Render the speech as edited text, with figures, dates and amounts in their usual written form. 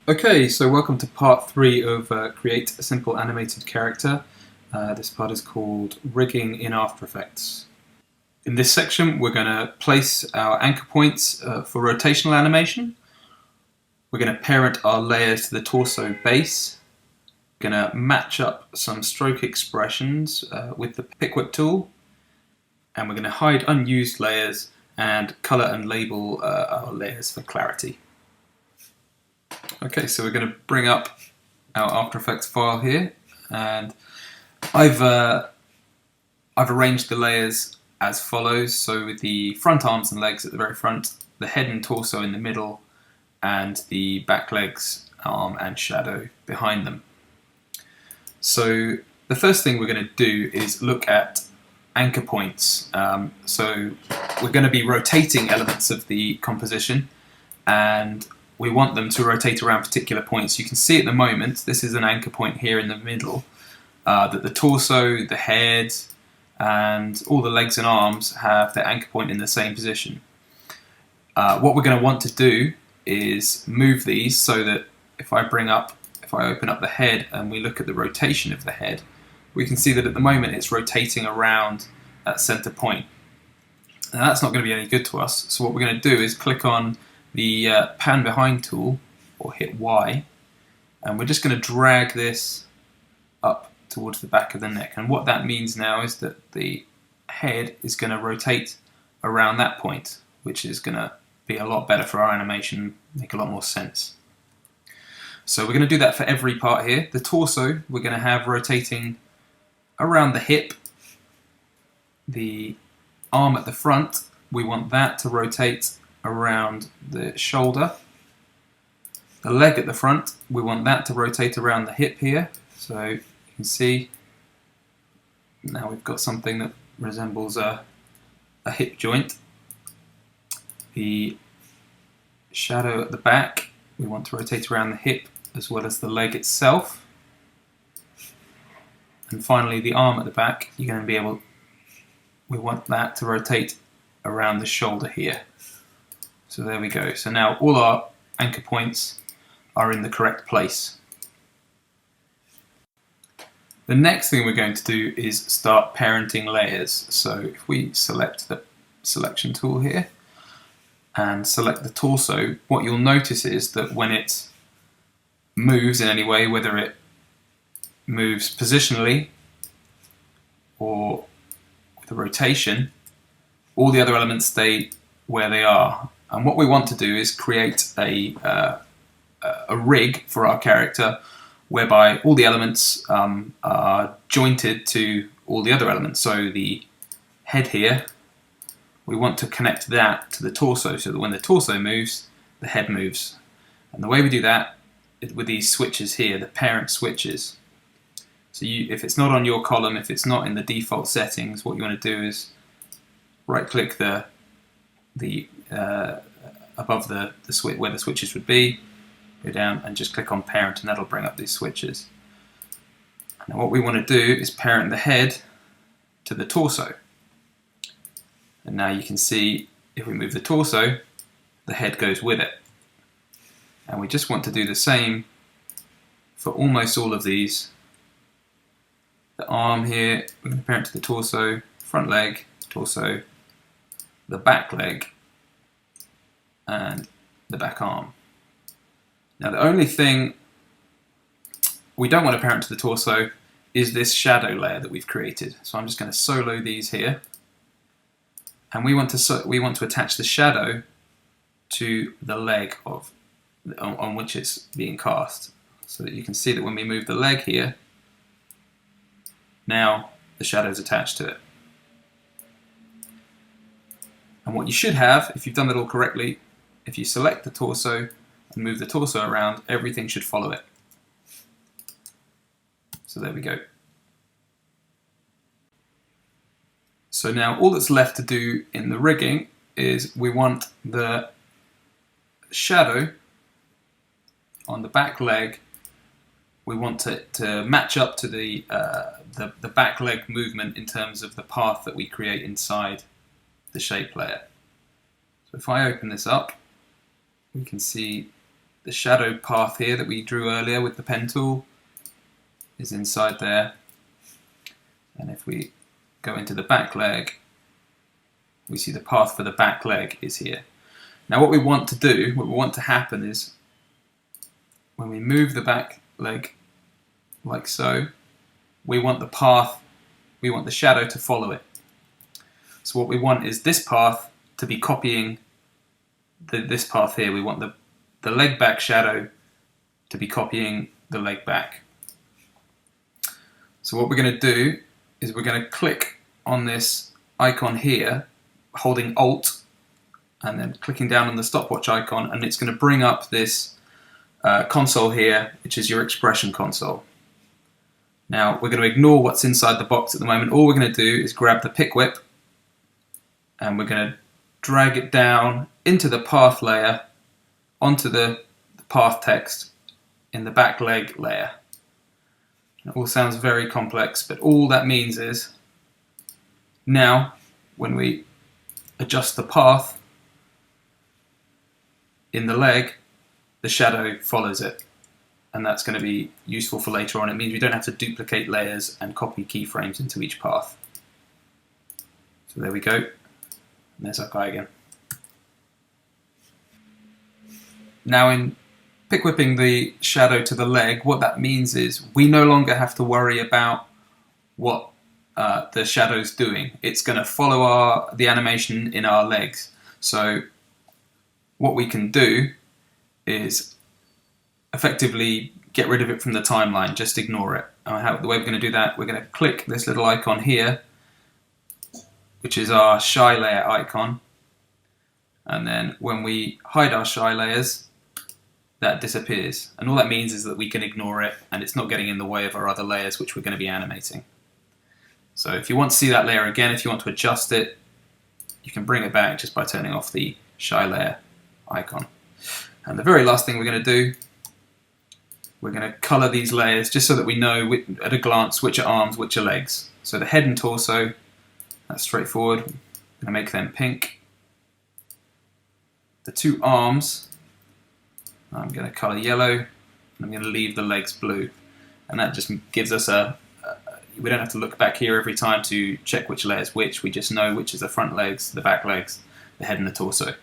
Okay, so welcome to part 3 of Create a Simple Animated Character. This part is called Rigging in After Effects. In this section, we're going to place our anchor points for rotational animation. We're going to parent our layers to the torso base. We're going to match up some stroke expressions with the pick whip tool. And we're going to hide unused layers and color and label our layers for clarity. Okay, so we're going to bring up our After Effects file here, and I've arranged the layers as follows. So with the front arms and legs at the very front, the head and torso in the middle, and the back legs, arm and shadow behind them. So the first thing we're going to do is look at anchor points. So we're going to be rotating elements of the composition, and we want them to rotate around particular points. You can see at the moment, this is an anchor point here in the middle, that the torso, the head, and all the legs and arms have their anchor point in the same position. What we're going to want to do is move these so that if I open up the head and we look at the rotation of the head, we can see that at the moment it's rotating around that center point. Now that's not going to be any good to us, so what we're going to do is click on the pan behind tool, or hit Y, and we're just going to drag this up towards the back of the neck. And what that means now is that the head is going to rotate around that point, which is going to be a lot better for our animation, make a lot more sense. So we're going to do that for every part here. The torso we're going to have rotating around the hip. The arm at the front, we want that to rotate around the shoulder. The leg at the front, we want that to rotate around the hip here. So you can see now we've got something that resembles a hip joint. The shadow at the back, we want to rotate around the hip as well as the leg itself. And finally the arm at the back, we want that to rotate around the shoulder here. So there we go. So now all our anchor points are in the correct place. The next thing we're going to do is start parenting layers. So if we select the selection tool here and select the torso, what you'll notice is that when it moves in any way, whether it moves positionally or with a rotation, all the other elements stay where they are. And what we want to do is create a rig for our character whereby all the elements are jointed to all the other elements. So the head here, we want to connect that to the torso so that when the torso moves, the head moves. And the way we do that is with these switches here, the parent switches. So if it's not on your column, if it's not in the default settings, what you want to do is right-click above the switch where the switches would be, go down and just click on parent, and that'll bring up these switches. Now what we want to do is parent the head to the torso. And now you can see if we move the torso, the head goes with it. And we just want to do the same for almost all of these. The arm here, we're going to parent to the torso, front leg, torso, the back leg, and the back arm. Now the only thing we don't want to parent to the torso is this shadow layer that we've created. So I'm just going to solo these here, and we want to attach the shadow to the leg on which it's being cast, so that you can see that when we move the leg here, now the shadow is attached to it. And what you should have, if you've done that all correctly, if you select the torso and move the torso around, everything should follow it. So there we go. So now all that's left to do in the rigging is we want the shadow on the back leg, we want it to match up to the back leg movement in terms of the path that we create inside the shape layer. So if I open this up, we can see the shadow path here that we drew earlier with the pen tool is inside there. And if we go into the back leg, we see the path for the back leg is here. Now what we want to do, what we want to happen is when we move the back leg like so, we want the path, we want the shadow to follow it. So what we want is this path to be copying this path here. We want the leg back shadow to be copying the leg back. So what we're going to do is we're going to click on this icon here, holding Alt, and then clicking down on the stopwatch icon, and it's going to bring up this console here, which is your expression console. Now we're going to ignore what's inside the box at the moment. All we're going to do is grab the pick whip, and we're going to drag it down into the path layer, onto the path text in the back leg layer. It all sounds very complex, but all that means is now when we adjust the path in the leg, the shadow follows it, and that's going to be useful for later on. It means we don't have to duplicate layers and copy keyframes into each path. So there we go, and there's our guy again. Now in pick whipping the shadow to the leg, what that means is we no longer have to worry about what the shadow's doing. It's going to follow the animation in our legs. So what we can do is effectively get rid of it from the timeline, just ignore it. The way we're going to do that, we're going to click this little icon here, which is our shy layer icon, and then when we hide our shy layers, that disappears, and all that means is that we can ignore it and it's not getting in the way of our other layers which we're going to be animating. So if you want to see that layer again, if you want to adjust it, you can bring it back just by turning off the shy layer icon. And the very last thing we're going to do, we're going to colour these layers just so that we know at a glance which are arms, which are legs. So the head and torso, that's straightforward. I'm going to make them pink. The two arms, I'm going to colour yellow, and I'm going to leave the legs blue. And that just gives us we don't have to look back here every time to check which layer is which. We just know which is the front legs, the back legs, the head and the torso.